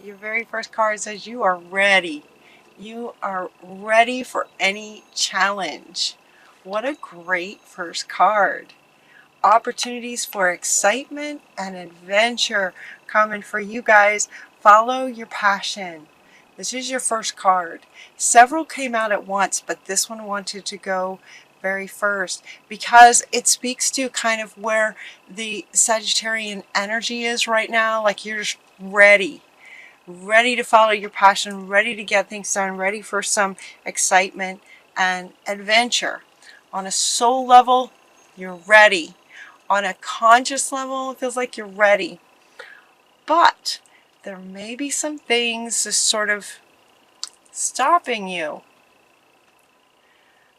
Your very first card says you are ready. You are ready for any challenge. What a great first card. Opportunities for excitement and adventure coming for you guys. Follow your passion. This is your first card. Several came out at once, but this one wanted to go very first because it speaks to kind of where the Sagittarian energy is right now. Like you're just ready to follow your passion, ready to get things done, ready for some excitement and adventure. On a soul level, you're ready. On a conscious level, it feels like you're ready. But there may be some things just sort of stopping you.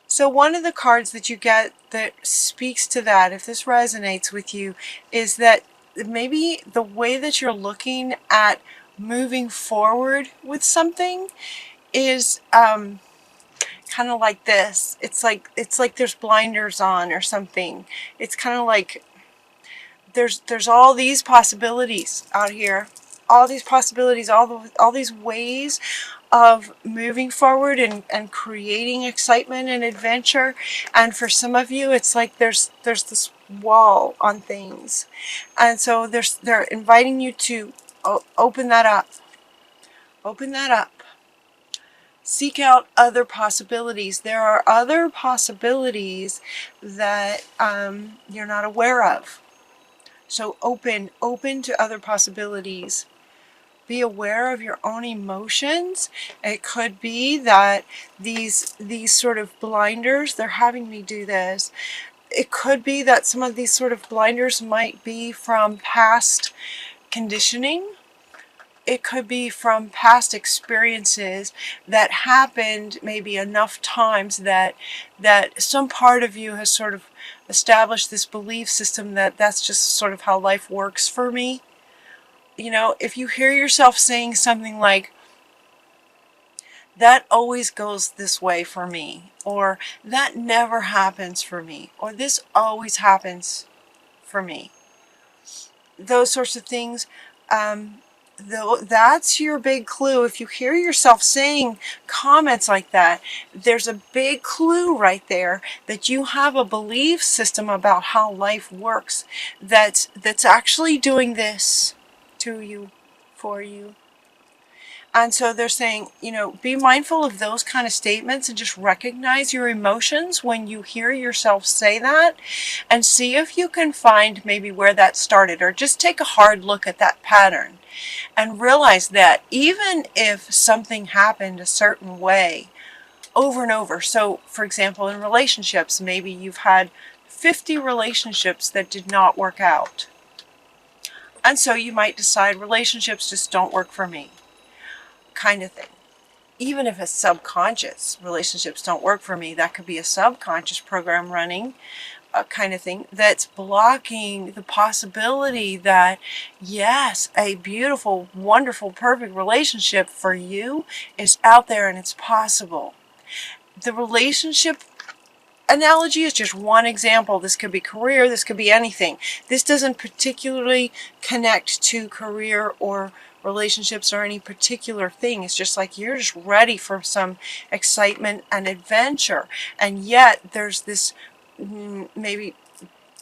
So one of the cards that you get that speaks to that, if this resonates with you, is that maybe the way that you're looking at moving forward with something is kind of like this. It's like there's blinders on or something. It's kind of like there's all these possibilities out here, all these possibilities, all these ways of moving forward and creating excitement and adventure. And for some of you, it's like there's this wall on things, and so they're inviting you to open that up. Open that up. Seek out other possibilities. There are other possibilities that you're not aware of. So open to other possibilities. Be aware of your own emotions. It could be that these sort of blinders, they're having me do this. It could be that some of these sort of blinders might be from past conditioning. It could be from past experiences that happened maybe enough times that some part of you has sort of established this belief system that that's just sort of how life works for me. You know, if you hear yourself saying something like, that always goes this way for me, or that never happens for me, or this always happens for me, those sorts of things, that's your big clue. If you hear yourself saying comments like that, there's a big clue right there that you have a belief system about how life works that's actually doing this to you, for you. And so they're saying, you know, be mindful of those kind of statements and just recognize your emotions when you hear yourself say that, and see if you can find maybe where that started, or just take a hard look at that pattern and realize that even if something happened a certain way over and over, so for example in relationships, maybe you've had 50 relationships that did not work out, and so you might decide relationships just don't work for me, kind of thing. Even if it's subconscious, relationships don't work for me, that could be a subconscious program running, kind of thing, that's blocking the possibility that, yes, a beautiful, wonderful, perfect relationship for you is out there and it's possible. The relationship analogy is just one example. This could be career, this could be anything. This doesn't particularly connect to career or relationships or any particular thing. It's just like you're just ready for some excitement and adventure, and yet there's this maybe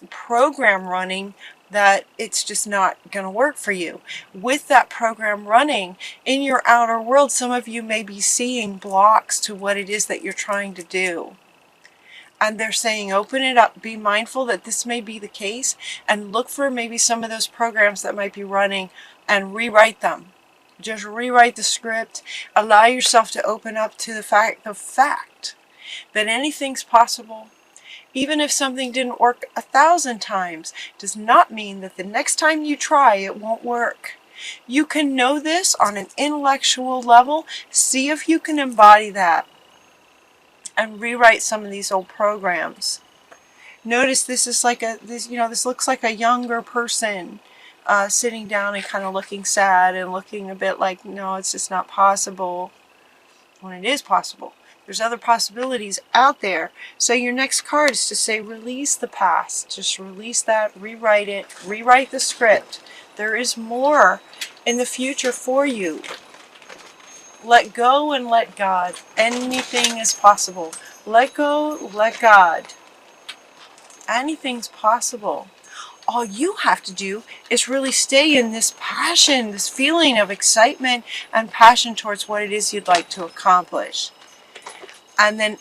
program running that it's just not going to work for you. With that program running in your outer world, some of you may be seeing blocks to what it is that you're trying to do. And they're saying, open it up, be mindful that this may be the case, and look for maybe some of those programs that might be running and rewrite them. Just rewrite the script. Allow yourself to open up to the fact that anything's possible. Even if something didn't work 1,000 times, does not mean that the next time you try it won't work. You can know this on an intellectual level. See if you can embody that and rewrite some of these old programs. Notice this is like this looks like a younger person sitting down and kind of looking sad and looking a bit like, no, it's just not possible, when it is possible. There's other possibilities out there. So your next card is to say, release the past. Just release that, rewrite it, rewrite the script. There is more in the future for you. Let go and let God. Anything is possible. Let go, let God. Anything's possible. All you have to do is really stay in this passion, this feeling of excitement and passion towards what it is you'd like to accomplish. And then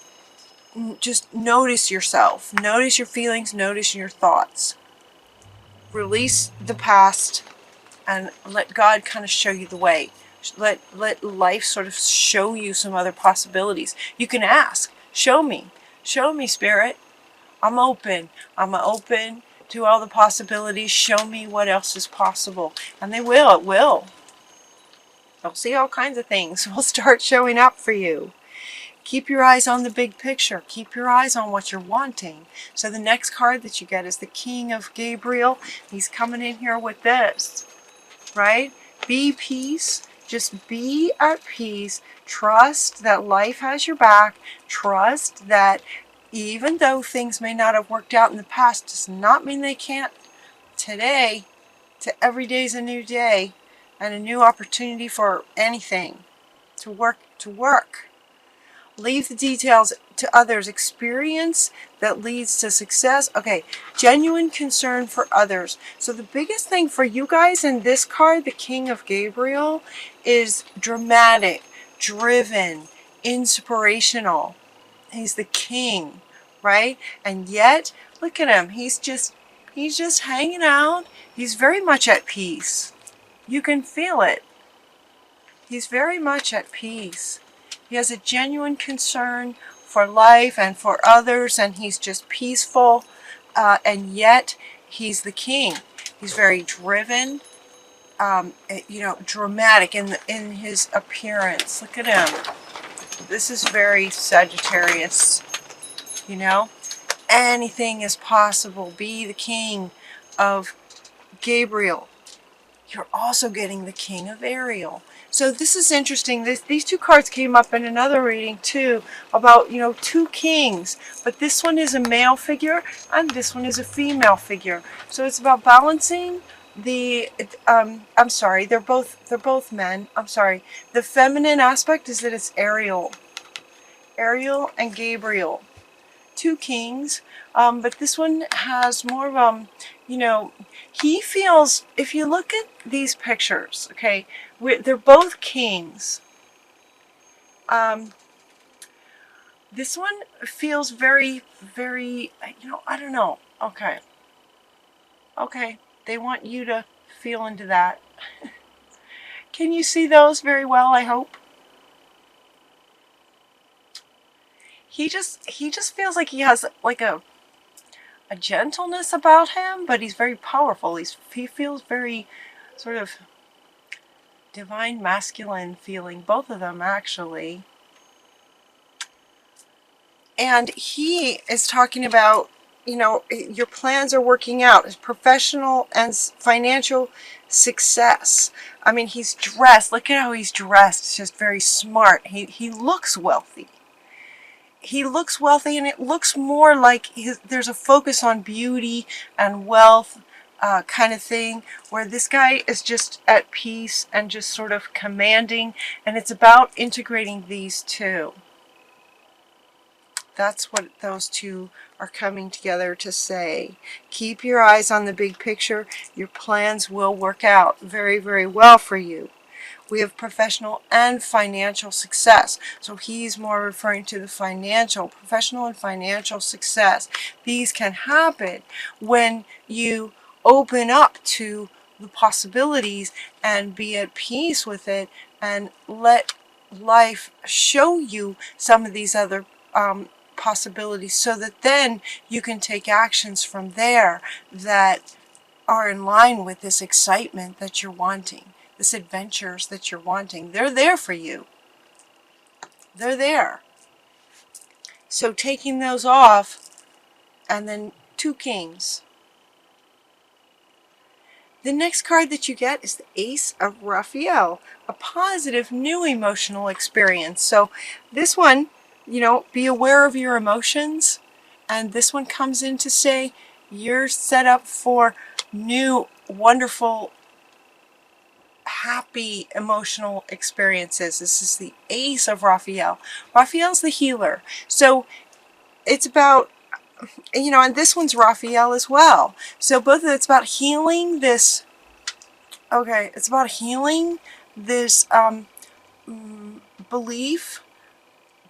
just notice yourself. Notice your feelings, notice your thoughts. Release the past and let God kind of show you the way. Let life sort of show you some other possibilities. You can ask, show me, Spirit. I'm open to all the possibilities. Show me what else is possible. And they will, it will. You'll see all kinds of things will start showing up for you. Keep your eyes on the big picture. Keep your eyes on what you're wanting. So the next card that you get is the King of Gabriel. He's coming in here with this, right? Be peace. Just be at peace. Trust that life has your back. Trust that even though things may not have worked out in the past, does not mean they can't today. Every day is a new day and a new opportunity for anything to work. Leave the details to others. Experience that leads to success. Okay, genuine concern for others. So the biggest thing for you guys in this card, the King of Gabriel, is dramatic, driven, inspirational. He's the king, right? And yet, look at him. He's just hanging out. He's very much at peace. You can feel it. He's very much at peace. He has a genuine concern for life and for others, and he's just peaceful, and yet he's the king. He's very driven, dramatic in his appearance. Look at him. This is very Sagittarius, Anything is possible. Be the King of Gabriel. You're also getting the King of Ariel. So this is interesting. These two cards came up in another reading too about, two kings. But this one is a male figure and this one is a female figure. So it's about balancing they're both men. I'm sorry. The feminine aspect is that it's Ariel and Gabriel. Two kings. But this one has more of, he feels, if you look at these pictures, okay, they're both kings. This one feels very, very, I don't know. Okay, they want you to feel into that. Can you see those very well, I hope? He just feels like he has like a gentleness about him, but he's very powerful. He feels very sort of divine masculine feeling, both of them actually. And he is talking about, your plans are working out. His professional and financial success. I mean, he's dressed. Look at how he's dressed. It's just very smart. He looks wealthy. He looks wealthy, and it looks more like there's a focus on beauty and wealth kind of thing, where this guy is just at peace and just sort of commanding, and it's about integrating these two. That's what those two are coming together to say. Keep your eyes on the big picture. Your plans will work out very, very well for you. We have professional and financial success. So he's more referring to the professional and financial success. These can happen when you open up to the possibilities and be at peace with it and let life show you some of these other possibilities, so that then you can take actions from there that are in line with this excitement that you're wanting. This adventures that you're wanting. They're there for you. They're there. So taking those off, and then two kings. The next card that you get is the Ace of Raphael, a positive new emotional experience. So this one, be aware of your emotions. And this one comes in to say you're set up for new, wonderful, happy emotional experiences. This is the Ace of Raphael. Raphael's the healer. So it's about, you know, and this one's Raphael as well. So both of it's about healing this, okay, it's about healing this belief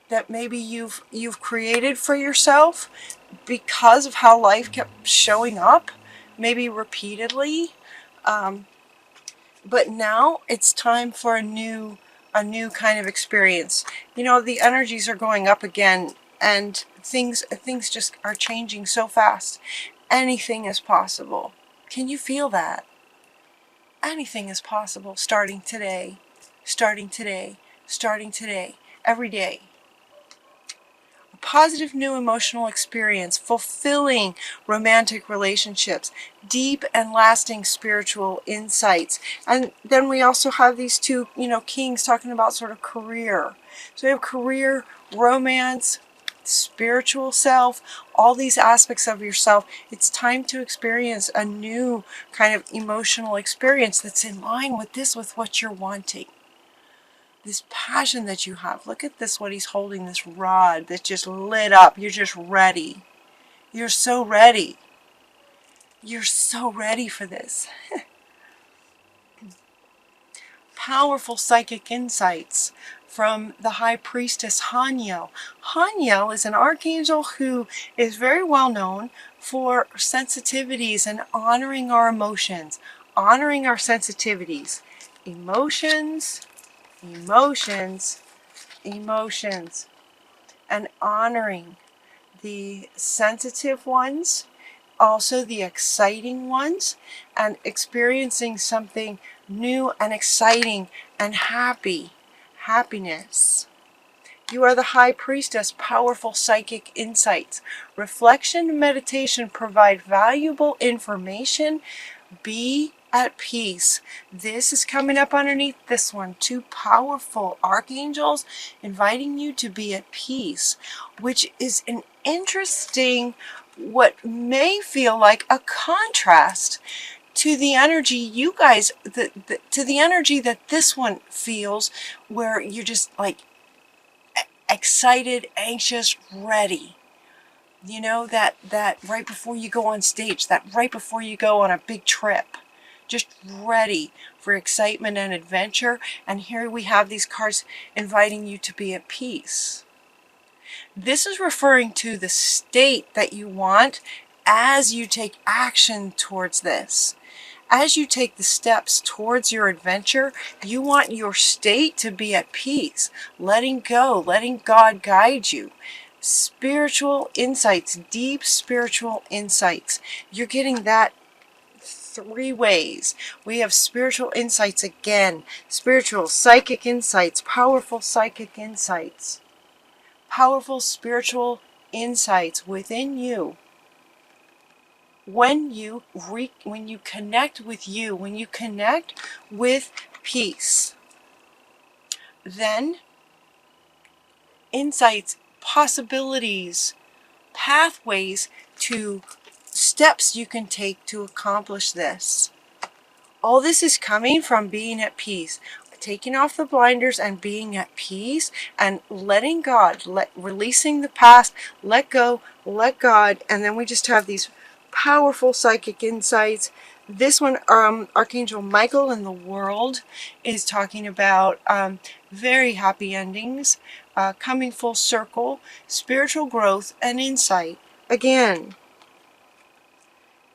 that maybe you've created for yourself because of how life kept showing up, maybe repeatedly. But now it's time for a new kind of experience. You know, the energies are going up again, and things just are changing so fast. Anything is possible. Can you feel that? Anything is possible starting today, starting today, starting today, every day. A positive new emotional experience, fulfilling romantic relationships, deep and lasting spiritual insights. And then we also have these two, you know, kings talking about sort of career. So we have career, romance, spiritual self, all these aspects of yourself. It's time to experience a new kind of emotional experience that's in line with this, with what you're wanting. This passion that you have. Look at this, what he's holding, this rod that's just lit up. You're just ready. You're so ready. You're so ready for this. Powerful psychic insights from the High Priestess Haniel. Haniel is an archangel who is very well known for sensitivities and honoring our emotions, honoring our sensitivities. Emotions, emotions, emotions, and honoring the sensitive ones, also the exciting ones, and experiencing something new and exciting and happiness. You are the High Priestess, powerful psychic insights. Reflection and meditation provide valuable information. Be at peace. This is coming up underneath this one. Two powerful archangels inviting you to be at peace, which is an interesting, what may feel like a contrast to the energy you guys, to the energy that this one feels, where you're just like excited, anxious, ready. You know, that right before you go on stage, that right before you go on a big trip, just ready for excitement and adventure. And here we have these cards inviting you to be at peace. This is referring to the state that you want as you take action towards this. As you take the steps towards your adventure, you want your state to be at peace, letting go, letting God guide you. Spiritual insights, deep spiritual insights. You're getting that three ways. We have spiritual insights again, spiritual psychic insights, powerful psychic insights, powerful spiritual insights within you. When you connect with you, when you connect with peace, then insights, possibilities, pathways to steps you can take to accomplish this. All this is coming from being at peace, taking off the blinders and being at peace and letting God, releasing the past, let go, let God, and then we just have these powerful psychic insights. This one, Archangel Michael in the world is talking about very happy endings, coming full circle, spiritual growth and insight. Again,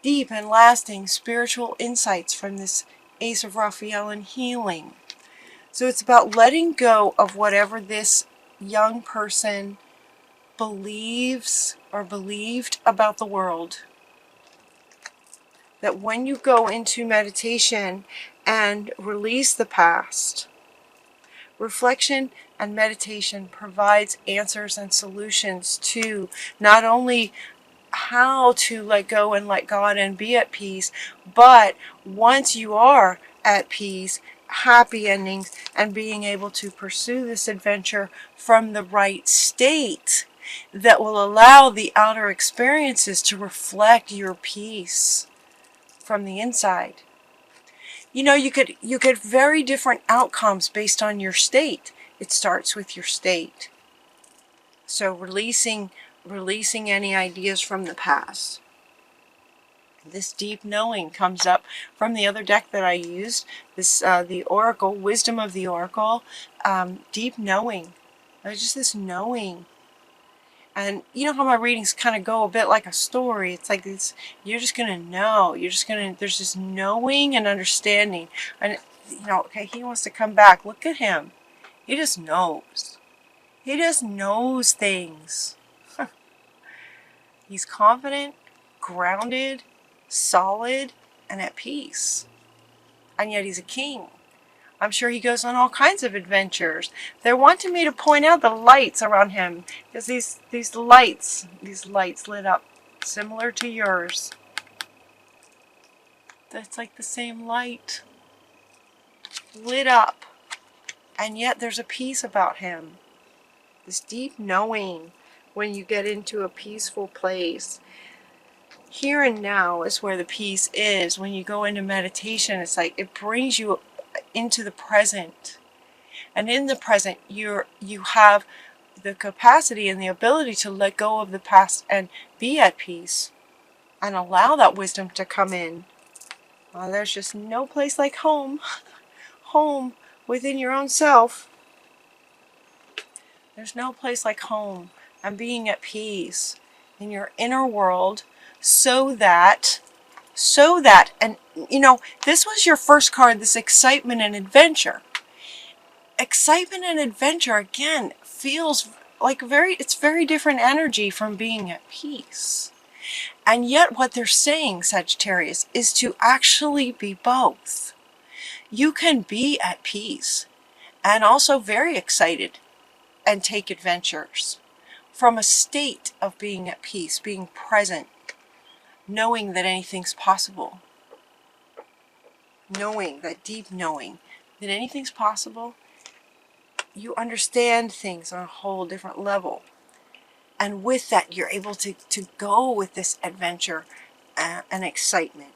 deep and lasting spiritual insights from this Ace of Raphael and healing. So it's about letting go of whatever this young person believes or believed about the world. That when you go into meditation and release the past, reflection and meditation provides answers and solutions to not only how to let go and let God and be at peace, but once you are at peace, happy endings and being able to pursue this adventure from the right state that will allow the outer experiences to reflect your peace from the inside. You know, you get very different outcomes based on your state. It starts with your state. So releasing any ideas from the past. This deep knowing comes up from the other deck that I used. This the Oracle, Wisdom of the Oracle. Deep knowing. There's just this knowing. And you know how my readings kind of go a bit like a story. It's like this, you're just going to know. You're just going to, there's this knowing and understanding. And, you know, okay, he wants to come back. Look at him. He just knows. He just knows things. He's confident, grounded, solid, and at peace. And yet he's a king. I'm sure he goes on all kinds of adventures. They're wanting me to point out the lights around him, because these lights lit up similar to yours. That's like the same light lit up, and yet there's a peace about him. This deep knowing when you get into a peaceful place. Here and now is where the peace is. When you go into meditation, it's like it brings you into the present, and in the present you have the capacity and the ability to let go of the past and be at peace and allow that wisdom to come in. There's just no place like home. Home within your own self. There's no place like home and being at peace in your inner world, so that, and you know, this was your first card, this excitement and adventure. Excitement and adventure, again, feels like it's very different energy from being at peace. And yet what they're saying, Sagittarius, is to actually be both. You can be at peace and also very excited and take adventures from a state of being at peace, being present, knowing that anything's possible. Knowing, that deep knowing that anything's possible. You understand things on a whole different level. And with that, you're able to go with this adventure and excitement,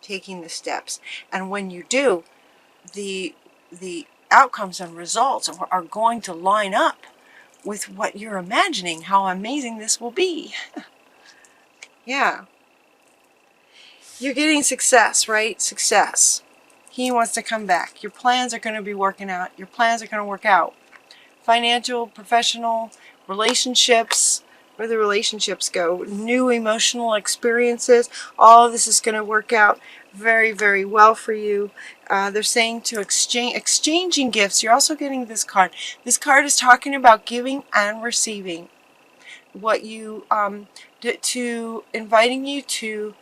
taking the steps. And when you do, the outcomes and results are going to line up with what you're imagining, how amazing this will be. Yeah. You're getting success, right? Success. He wants to come back. Your plans are going to be working out. Your plans are going to work out. Financial, professional, relationships, where the relationships go, new emotional experiences, all of this is going to work out very, very well for you. They're saying to exchanging gifts. You're also getting this card. This card is talking about giving and receiving. What you, inviting you to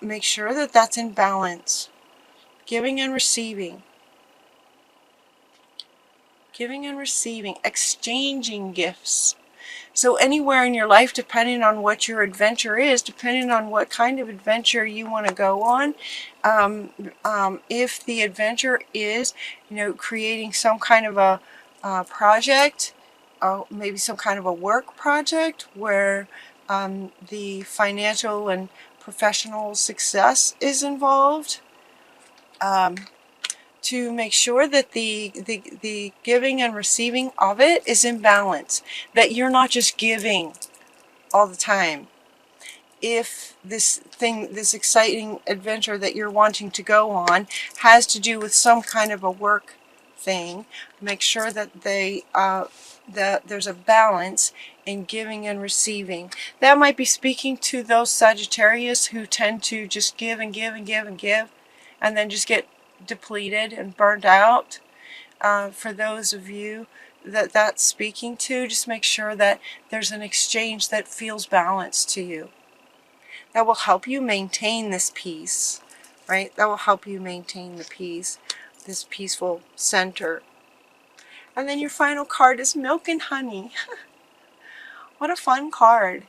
make sure that that's in balance. Giving and receiving. Giving and receiving. Exchanging gifts. So anywhere in your life, depending on what your adventure is, depending on what kind of adventure you want to go on, if the adventure is, you know, creating some kind of a project, maybe some kind of a work project where the financial and professional success is involved, to make sure that the giving and receiving of it is in balance, that you're not just giving all the time. If this exciting adventure that you're wanting to go on has to do with some kind of a work thing, make sure that that there's a balance in giving and receiving. That might be speaking to those Sagittarius who tend to just give and give and give and give, and then just get depleted and burnt out. For those of you that that's speaking to, just make sure that there's an exchange that feels balanced to you. That will help you maintain this peace, right? That will help you maintain the peace, this peaceful center. And then your final card is Milk and Honey. What a fun card.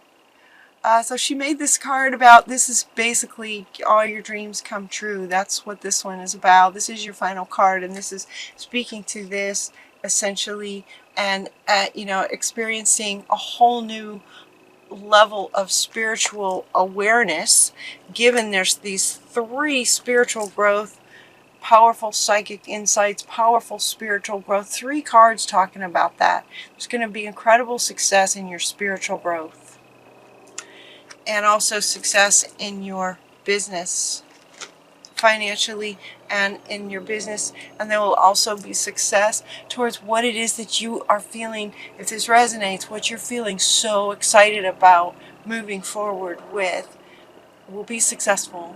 So she made this card about, this is basically all your dreams come true. That's what this one is about. This is your final card, and this is speaking to this essentially, and you know, experiencing a whole new level of spiritual awareness, given there's these 3 spiritual growth powerful psychic insights, powerful spiritual growth. 3 cards talking about that. There's going to be incredible success in your spiritual growth. And also success in your business, financially and in your business. And there will also be success towards what it is that you are feeling. If this resonates, what you're feeling so excited about moving forward with will be successful.